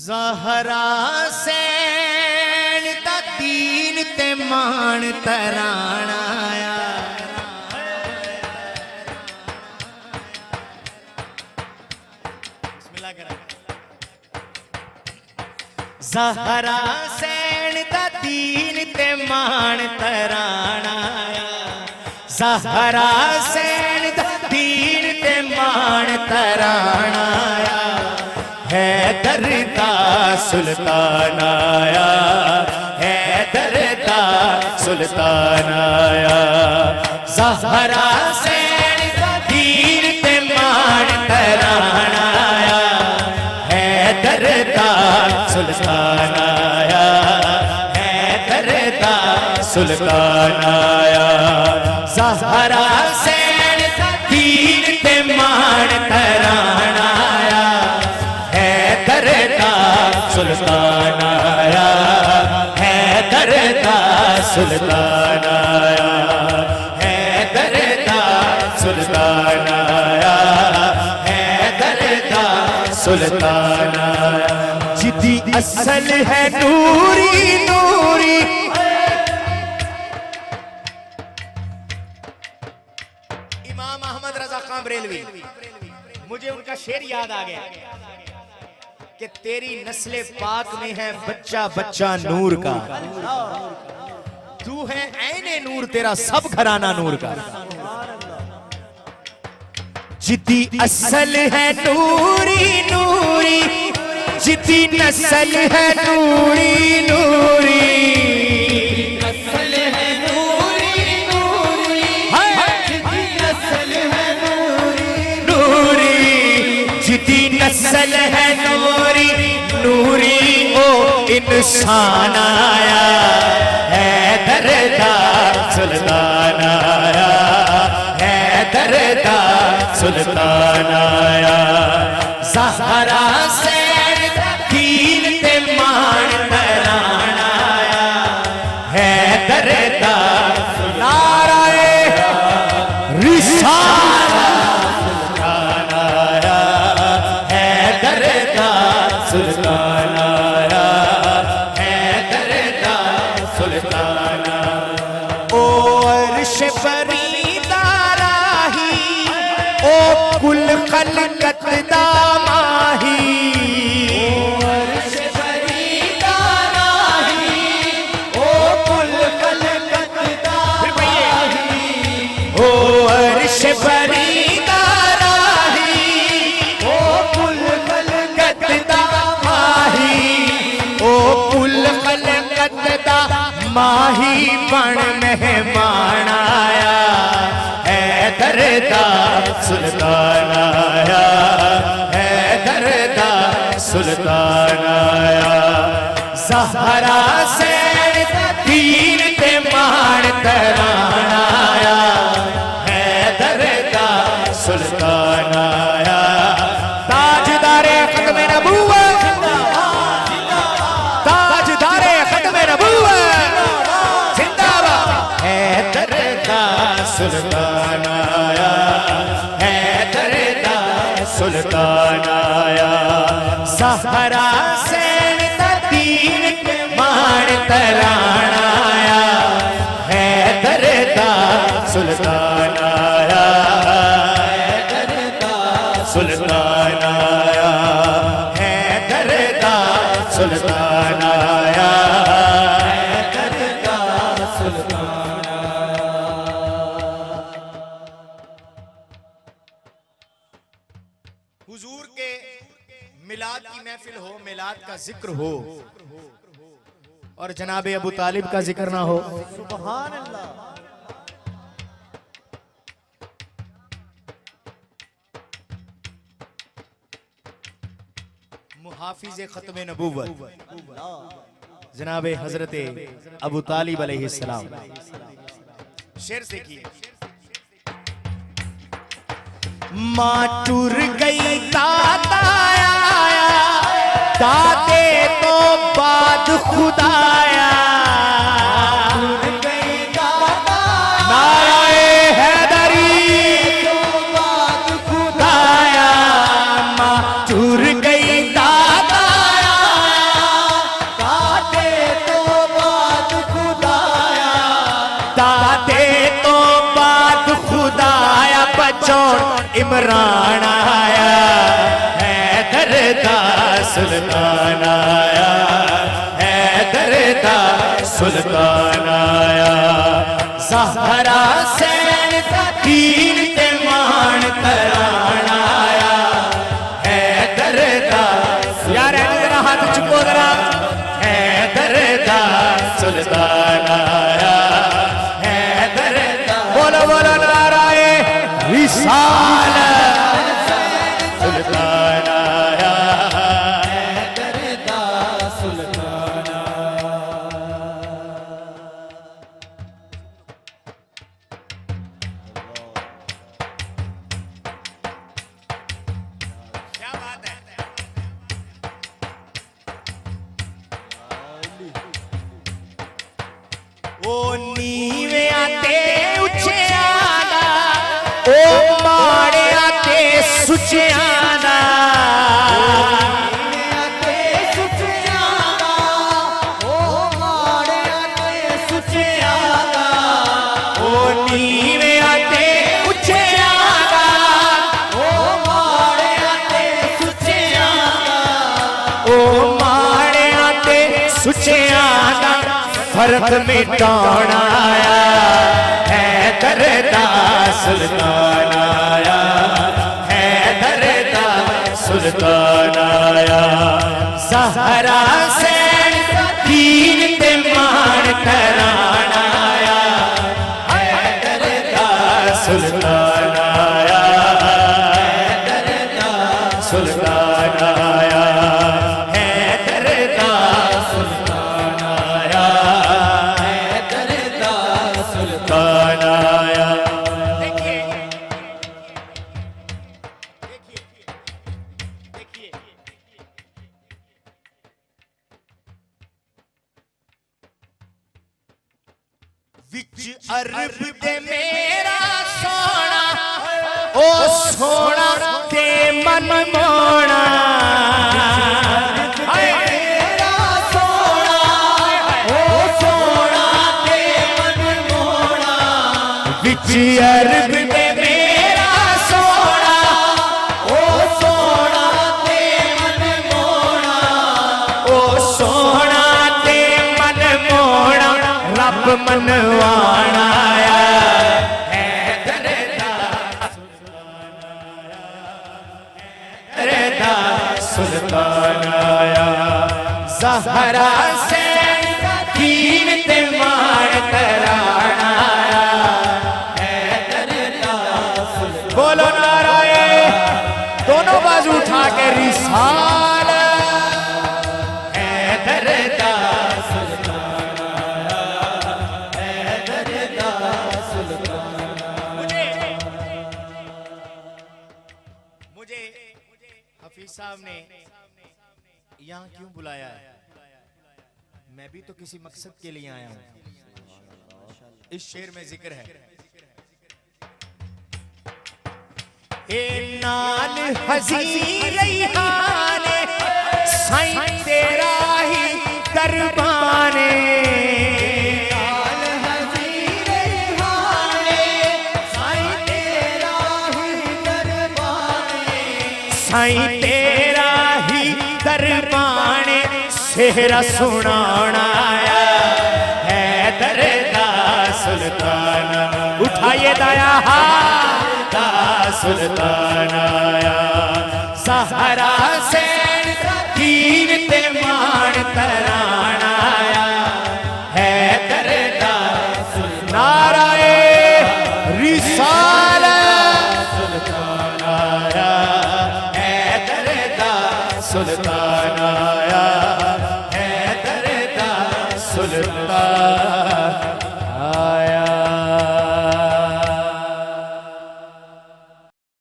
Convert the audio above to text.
Zahra San दा दीन ते मान तराना आया। ज़हरा सैन दा दीन ते मान तराना आया। ज़हरा सैन दा दीन ते मान तराना आया। हैदर दा सुल्तान आया, हैदर दा सुल्तान आया। ज़हरा सैन दा दीन ते मान तराना आया। हैदर दा सुल्तान आया, हैदर दा सुल्तान आया। ज़हरा सैन दा दीन ते मान तराना आया। हैदर दा सुल्तान आया, हैदर दा सुल्तान आया। हैदर दा सुल्तान आया, हैदर दा सुल्तान आया। जिदी असल है नूरी नूरी, इमाम अहमद रजा खां बरेलवी, मुझे उनका शेर याद आ गया कि तेरी नस्ले पाक में है बच्चा बच्चा नूर का। तू है ऐने नूर, तेरा सब घराना नूर का। जिदी असल है नूरी नूरी, जिदी नस्ल है नूरी नूरी, नस्ल है नूरी नूरी, जिदी नस्ल है नूरी नूरी, जिदी नस्ल है नूरी नूरी। ओ इंसान आया, हैदर दा सुल्तान आया, हैदर दा सुल्तान आया। ज़हरा सैन दा दीन ते मान तराना आया। हैदर दा नाराए रिसालत सुल्तान आया। हैदर दा सुल्तान आया, हैदर दा सुल्तान आया। ओ अर्श फरीदा राही, ओ कुल खलकत दा माही। ओ अर्श फरीदा राही, ओ कुल खलकत दा माही। ओ अर्श फरीदा राही, ओ कुल खलकत दा माही। ओ कुल खलकत दा माही बन मेहमान आया। हैदर दा सुल्तान आया, हैदर दा सुल्तान आया। ज़हरा सैन दा दीन ते मान तराना आया। हैदर दा सुल्तान आया। ताजदारे ख़त्म नबूवत, ताजदारे ख़त्म नबूवत जिंदाबाद। हैदर दा सुल्तान आया, हैदर दा सुल्तान आया। ज़हरा सैन दा दीन ते मान तराना आया। हैदर दा सुल्तान आया, हैदर दा सुल्तान आया। हैदर दा सुल्तान आया, हैदर दा सुल्तान आया। हुजूर के मिलाद की महफिल हो, मिलाद का जिक्र हो और जनाबे अबू तालिब का जिक्र ना हो। सुभान अल्लाह। मुहाफिज़े ख़त्म नबूवत जनाबे हजरते अबू तालिब अलैहिस्सलाम। शेर से की माँ टूर गई ताता आया, दादे तो बाद खुदाया। टूर गई ताता नाराए हैदरी तो बाद खुदाया। माँ टूर गई ताता आया, बचाउण इमरान आया, हैदर दा सुल्तान आया, हैदर दा सुल्तान आया। ज़हरा सैन दा दीन ते मान करान आया, हैदर दा। यार जरा हाथ चुको जरा, हैदर दा सुल्तान आया, हैदर दा। बोलो बोलो नाराए रिसालत, सुल्तान आया, हैदर दा सुल्तान आया। क्या बात है। ओ नीवे आते उच्चे आना, ओ माड़े आते सुचे आना, फर्क मिटाना आया, हैदर दा सुल्तान आया, हैदर दा सुल्तान आया। ज़हरा सैन दीन ते मान करान आया, हैदर दा सुल्तान आया, हैदर दा सुल्तान आया, हैदर दा सुल्तान आया, हैदर दा सुल्तान आया। देखिए देखिए विच अरब दे मेरा सोना, ओ सोना ते मन मोना, मेरा सोना, ओ सोना ते मन मोना। विच अरब दे मेरा सोना, ओ सोना ते मन मोना, ओ सोना ते मन मोना। रब मनवान आया, हैदर दा सुल्तान आया, हैदर दा सुल्तान आया। ज़हरा सैन दीन ते मान करान आया, हैदर दा सुल्तान। बोलो नाराए, दोनों बाजू उठा के रिसाल, हैदर दा सुल्तान आया, हैदर दा सुल्तान। मुझे हफीज साहब ने यहाँ क्यों बुलाया है? मैं भी तो किसी मकसद के लिए आया हूँ। इस शेर में जिक्र है, ए नाल हज़ीर रैहाने, साईं तेरा ही दरबाने, नाल हज़ीर रैहाने, साईं तेरा ही दरबाने, साईं तेरा ही दरबाने। सेहरा सुनाना आया, हैदर दा सुल्तान। उठाइए दाया हाथ, दा सुल्तान आया। ज़हरा सैन दीन ते मान करान आया, हैदर दा सुल्तान। नाराए रिसालत, सुल्तान आया, हैदर दा सुल्तान।